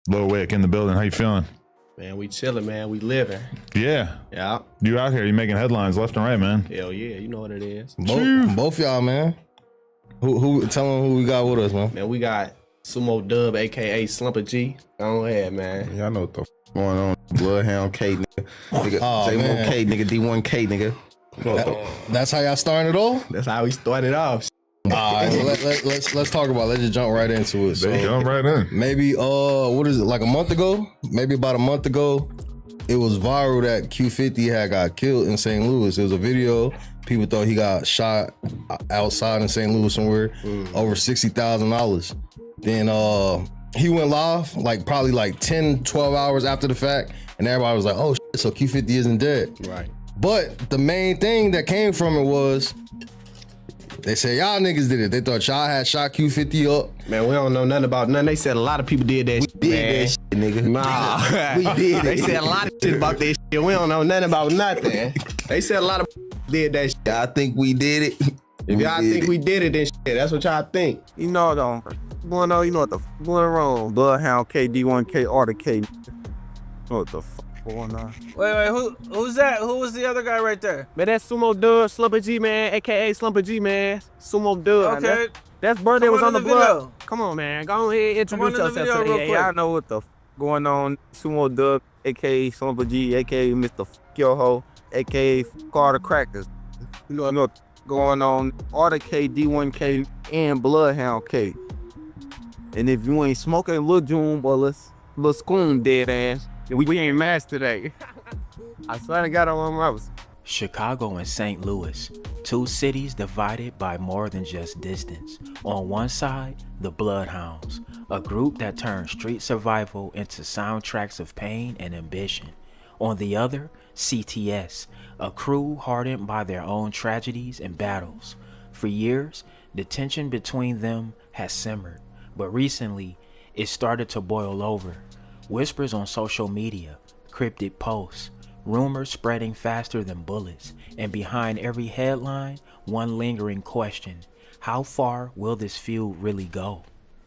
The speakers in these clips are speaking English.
Lil Wick in the building. How you feeling? Man, we chilling, man. We living. Yeah. Yeah. You out here. You making headlines left and right, man. Hell yeah. You know what it is. Both y'all, man. Who? Tell them who we got with us, man. Man, we got Sumo Dub, a.k.a. Slumper G. Go ahead, man. Y'all know what the f going on. Bloodhound K, nigga. Oh, J1 K, nigga. D1K, nigga. You know what the That's how y'all starting it off? That's how we started off. All right, so let's talk about it. Let's just jump right into it. So Jump right in. maybe what is it, like a month ago? Maybe about a month ago, it was viral that Q50 had got killed in St. Louis. It was a video. People thought he got shot outside in St. Louis somewhere, over $60,000. Then he went live probably 10, 12 hours after the fact, and everybody was like, oh shit, so Q50 isn't dead. Right. But the main thing that came from it was, they said y'all niggas did it. They thought y'all had shot Q50 up. Man, we don't know nothing about nothing. They said a lot of people did that shit, man. that shit, nigga. Nah. We did it. They said a lot of shit about this shit. We don't know nothing about nothing. They said a lot of did that shit. Y'all think we did it? If y'all think we did it, then shit, that's what y'all think. You know though, going on, you know what the f going wrong. Bloodhound K, D1K, or the K. You know what the f going on. Wait, who's that? Who was the other guy right there? Man, that's Sumo Dub, Slumper G, man, a.k.a. Slumper G, man. Sumo Dub. Okay. That's birthday was on the video. blood. Come on, man. Go ahead, introduce yourself to the Yeah, AI. y'all know what the f going on. Sumo Dub, aka Slumper G, aka Mr. F Yo Ho, aka Carter Crackers. You know what's going on. Order K, D1K, and Bloodhound K. And if you ain't smoking Lil June or Lil Scoom dead ass, then we ain't masked today. I swear to God, I'm on my house. Chicago and St. Louis, two cities divided by more than just distance. On one side, the Bloodhounds, a group that turned street survival into soundtracks of pain and ambition. On the other, CTS, a crew hardened by their own tragedies and battles. For years, the tension between them has simmered, but recently, it started to boil over. Whispers on social media, cryptic posts, rumors spreading faster than bullets, and behind every headline, one lingering question: how far will this feud really go?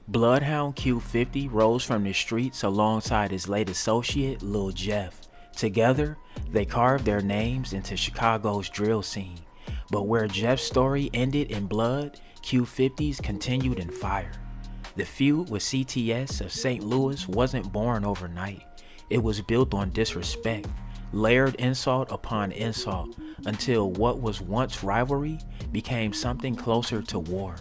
Bloodhound Q50 rose from the streets alongside his late associate Lil Jeff. Together, they carved their names into Chicago's drill scene. But where Jeff's story ended in blood, Q50's continued in fire. The feud with CTS of St. Louis wasn't born overnight. It was built on disrespect, layered insult upon insult, until what was once rivalry became something closer to war.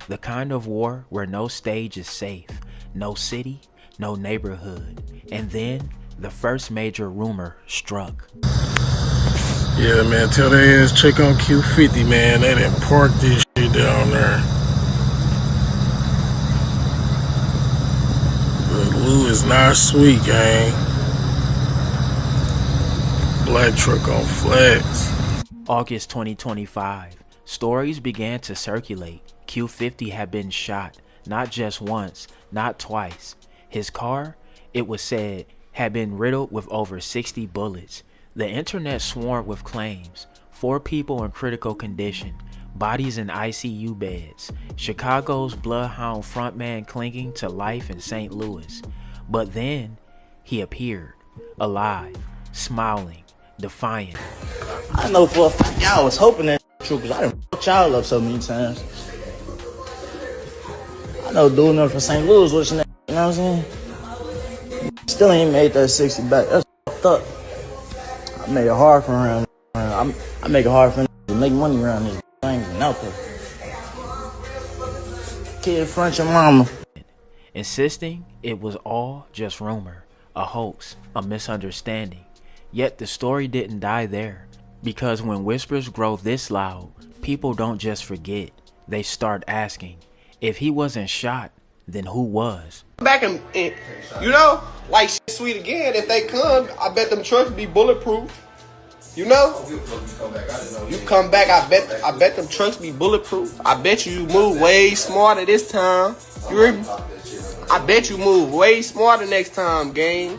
The kind of war where no stage is safe, no city, no neighborhood. And then, the first major rumor struck. Yeah, man, tell their ass check on Q50, man. They done parked this shit down there. But Lou is not sweet, gang. Black truck on flats. August 2025, stories began to circulate. Q50 had been shot, not just once, not twice. His car, it was said, had been riddled with over 60 bullets. The internet swarmed with claims: 4 people in critical condition, bodies in ICU beds, Chicago's Bloodhound frontman clinging to life in St. Louis. But then, he appeared, alive, smiling, defiant. I know for a fact y'all was hoping that true, because I done fucked y'all up so many times. I know doing nothing for St. Louis was, you know what I'm saying? Still ain't made that 60 back. That's fucked up. I made it hard for around. I make it hard for to make money around this. I ain't even out there. Kid front your mama. Insisting it was all just rumor, a hoax, a misunderstanding. Yet the story didn't die there, because when whispers grow this loud, people don't just forget. They start asking, if he wasn't shot, then who was? Back and you know, like shit sweet again. If they come, I bet them trucks be bulletproof. You know, you come back. I bet them trucks be bulletproof. I bet you move way smarter this time. You hear me? I bet you move way smarter next time, gang.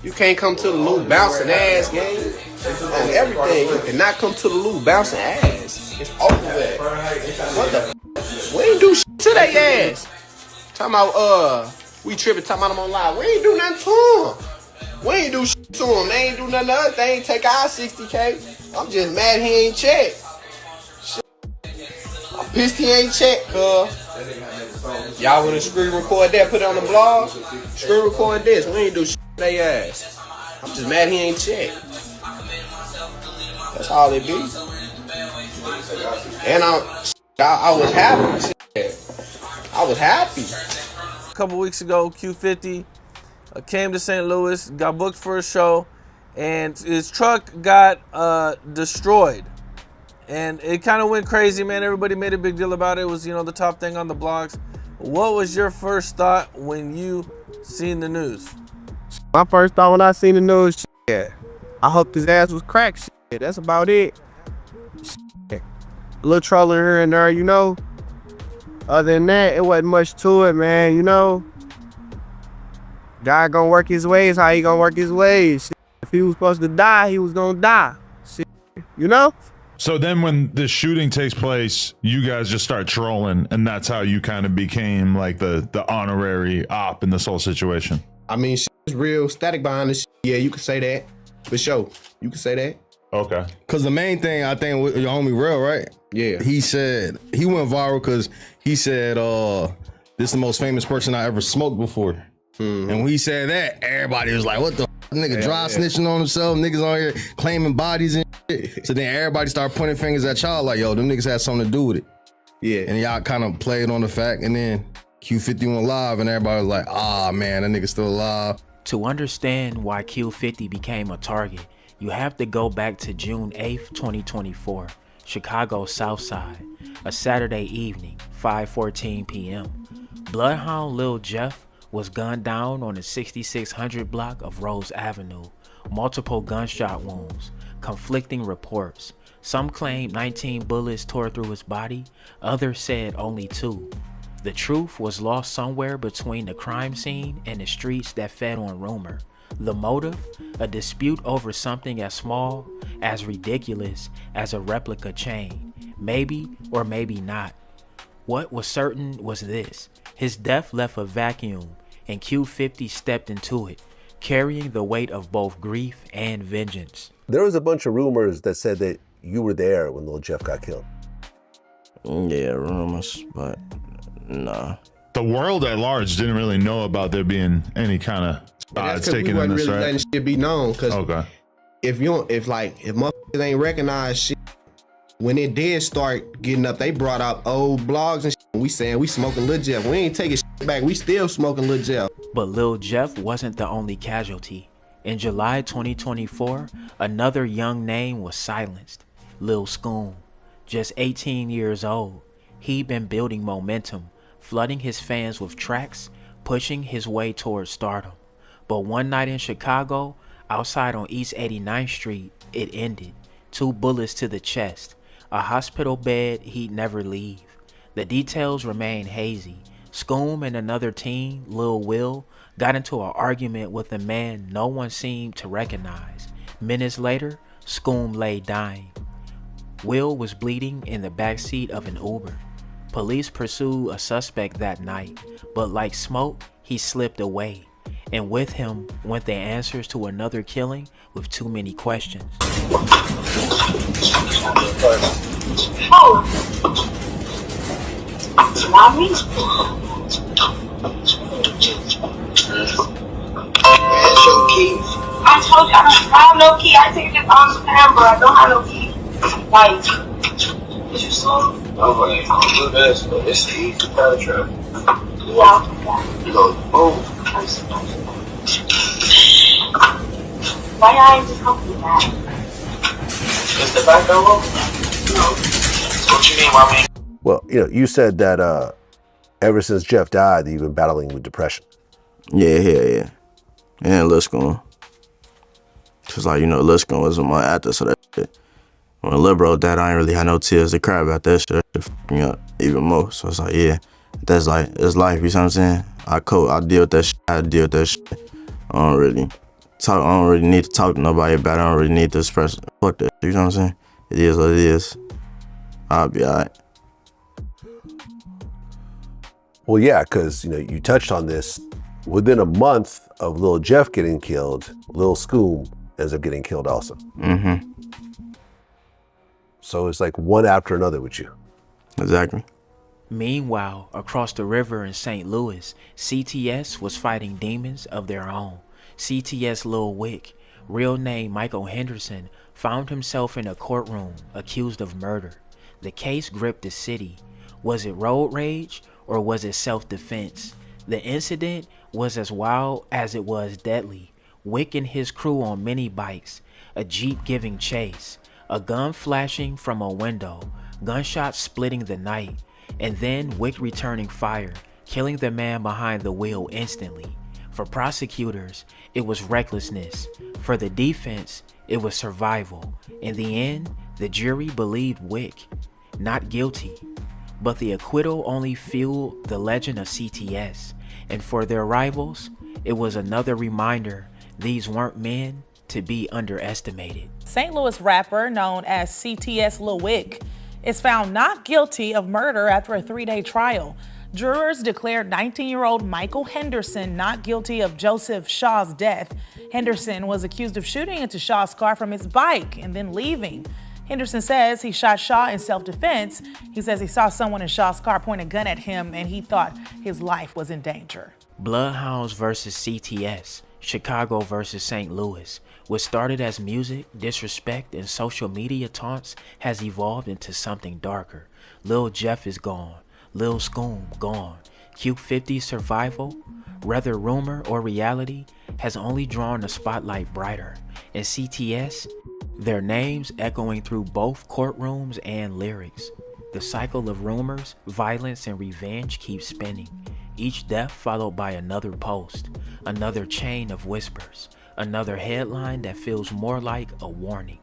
You can't come to the Lou bouncing ass, gang. On everything, you cannot come to the Lou bouncing ass. It's over with. What the? We ain't do shit to their ass. Talking about We tripping, talking about them on live. We ain't do nothing to him. We ain't do shit to him. They ain't do nothing to us. They ain't take our 60K. I'm just mad he ain't check. Shit. I'm pissed he ain't check, cuz. Y'all wanna screen record that, put it on the blog? Screen record this. We ain't do shit to they ass. I'm just mad he ain't check. That's all it be. And I was happy. I was happy. A couple weeks ago, Q50 came to St. Louis, got booked for a show, and his truck got destroyed. And it kind of went crazy, man. Everybody made a big deal about it. It was, the top thing on the blogs. What was your first thought when you seen the news? My first thought when I seen the news, shit, I hope his ass was cracked. Shit, that's about it. Shit. A little trouble here and there, Other than that, it wasn't much to it, man, God gonna work his ways, how he gonna work his ways. Shit. If he was supposed to die, he was gonna die. Shit. So then when the shooting takes place, you guys just start trolling, and that's how you kind of became like the honorary op in this whole situation. I mean, shit's real static behind this shit. Yeah, you can say that. For sure. You can say that. Okay. Cause the main thing I think with your homie Real, right? Yeah. He said he went viral because he said this is the most famous person I ever smoked before. Mm-hmm. And when he said that, everybody was like, what the nigga dry snitching on himself, niggas on here claiming bodies and shit. So then everybody started pointing fingers at y'all like, yo, them niggas had something to do with it. Yeah. And y'all kind of played on the fact, and then Q50 went live and everybody was like, man, that nigga still alive. To understand why Q50 became a target, you have to go back to June 8th, 2024, Chicago Southside, a Saturday evening, 5:14 p.m. Bloodhound Lil Jeff was gunned down on the 6600 block of Rose Avenue. Multiple gunshot wounds, conflicting reports. Some claimed 19 bullets tore through his body, others said only 2. The truth was lost somewhere between the crime scene and the streets that fed on rumor. The motive? A dispute over something as small, as ridiculous as a replica chain. Maybe or maybe not. What was certain was this: his death left a vacuum, and Q50 stepped into it, carrying the weight of both grief and vengeance. There was a bunch of rumors that said that you were there when Lil Jeff got killed. Yeah, rumors, but nah. The world at large didn't really know about there being any kind of that's taken in this, really right? letting shit be known. Cause if motherfuckers ain't recognized shit, when it did start getting up, they brought out old blogs and shit. We saying we smoking Lil Jeff. We ain't taking shit back. We still smoking Lil Jeff. But Lil Jeff wasn't the only casualty. In July 2024, another young name was silenced: Lil Scoom. Just 18 years old, he'd been building momentum, flooding his fans with tracks, pushing his way towards stardom. But one night in Chicago, outside on East 89th Street, it ended. 2 bullets to the chest, a hospital bed he'd never leave. The details remain hazy. Scoom and another teen, Lil Will, got into an argument with a man no one seemed to recognize. Minutes later, Scoom lay dying. Will was bleeding in the backseat of an Uber. Police pursued a suspect that night, but like smoke, he slipped away. And with him went the answers to another killing with too many questions. Oh, mommy? I told you I don't have no key. I take this on camera. I don't have no key. Like, is you slow? I'm like, I'm good ass, but it's easy to power trap. Yeah. You go, boom. Why y'all ain't just come through that? Is the back door open? No. So what you mean, mommy? Well, you said that ever since Jeff died, that you've been battling with depression. Yeah. And Lil Scoom. Cause Lil Scoom was my actor, so that shit. When Lil Bro died, I ain't really had no tears to cry about that shit. That shit fucked me up even more. So it's like, yeah, that's like, it's life, you know what I'm saying? I deal with that shit. I deal with that shit. I don't really need to talk to nobody about it. I don't really need to express. Fuck that, you know what I'm saying? It is what it is. I'll be alright. Well, yeah, because you touched on this. within a month of Lil Jeff getting killed, Lil Scoom ends up getting killed also. Mm-hmm. So it's like one after another with you. Exactly. Meanwhile, across the river in St. Louis, CTS was fighting demons of their own. CTS Luh Wick, real name Michael Henderson, found himself in a courtroom accused of murder. The case gripped the city. Was it road rage or was it self-defense? The incident was as wild as it was deadly. Wick and his crew on mini bikes, a jeep giving chase, a gun flashing from a window, gunshots splitting the night, and then Wick returning fire, killing the man behind the wheel instantly. For prosecutors, it was recklessness. For the defense, it was survival. In the end, the jury believed Wick not guilty, but the acquittal only fueled the legend of CTS. And for their rivals, it was another reminder these weren't men to be underestimated. St. Louis rapper known as CTS Luh Wick is found not guilty of murder after a 3-day trial. Jurors declared 19-year-old Michael Henderson not guilty of Joseph Shaw's death. Henderson was accused of shooting into Shaw's car from his bike and then leaving. Henderson says he shot Shaw in self-defense. He says he saw someone in Shaw's car point a gun at him and he thought his life was in danger. Bloodhounds versus CTS, Chicago versus St. Louis. What started as music, disrespect, and social media taunts has evolved into something darker. Lil Jeff is gone. Lil Scoom gone. Q50's survival, whether rumor or reality, has only drawn the spotlight brighter. And CTS, their names echoing through both courtrooms and lyrics. The cycle of rumors, violence, and revenge keeps spinning. Each death followed by another post, another chain of whispers, another headline that feels more like a warning.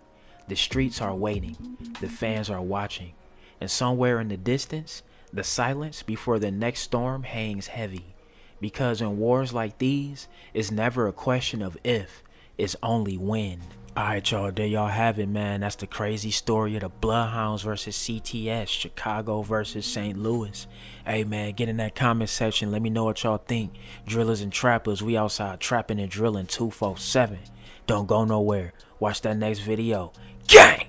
The streets are waiting, the fans are watching, and somewhere in the distance, the silence before the next storm hangs heavy. Because in wars like these, it's never a question of if, it's only when. Alright y'all, there y'all have it, man. That's the crazy story of the Bloodhounds versus CTS, Chicago versus St. Louis. Hey man, get in that comment section. Let me know what y'all think. Drillers and trappers, we outside trapping and drilling 247. Don't go nowhere. Watch that next video. Gang!